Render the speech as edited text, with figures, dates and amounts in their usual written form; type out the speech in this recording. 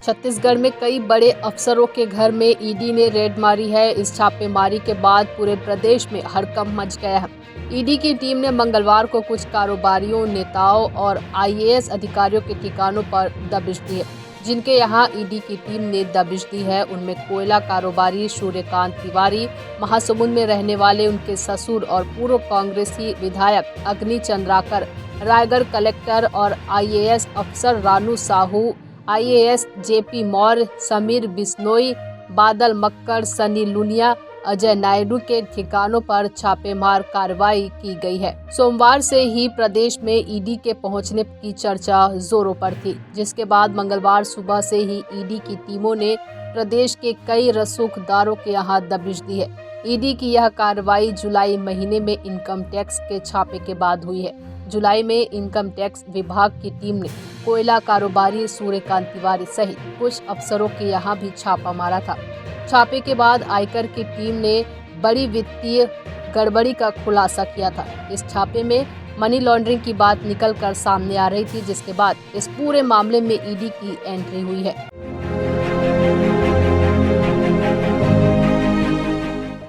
छत्तीसगढ़ में कई बड़े अफसरों के घर में ईडी ने रेड मारी है। इस छापेमारी के बाद पूरे प्रदेश में हड़कंप मच गया है। ईडी की टीम ने मंगलवार को कुछ कारोबारियों, नेताओं और आईएएस अधिकारियों के ठिकानों पर दबिश दी है। जिनके यहाँ ईडी की टीम ने दबिश दी है उनमें कोयला कारोबारी सूर्यकांत तिवारी, महासमुंद में रहने वाले उनके ससुर और पूर्व कांग्रेसी विधायक अग्नि चंद्राकर, रायगढ़ कलेक्टर और आईएएस अफसर रानू साहू, आईएएस जेपी मौर्य, समीर बिश्नोई, बादल मक्कर, सनी लुनिया, अजय नायडू के ठिकानों पर छापेमार कार्रवाई की गई है। सोमवार से ही प्रदेश में ईडी के पहुंचने की चर्चा जोरों पर थी, जिसके बाद मंगलवार सुबह से ही ईडी की टीमों ने प्रदेश के कई रसूखदारों के यहाँ दबिश दी है। ईडी की यह कार्रवाई जुलाई महीने में इनकम टैक्स के छापे के बाद हुई है। जुलाई में इनकम टैक्स विभाग की टीम ने कोयला कारोबारी सूर्यकांत तिवारी सहित कुछ अफसरों के यहाँ भी छापा मारा था। छापे के बाद आयकर की टीम ने बड़ी वित्तीय गड़बड़ी का खुलासा किया था। इस छापे में मनी लॉन्ड्रिंग की बात निकल कर सामने आ रही थी, जिसके बाद इस पूरे मामले में ईडी की एंट्री हुई है।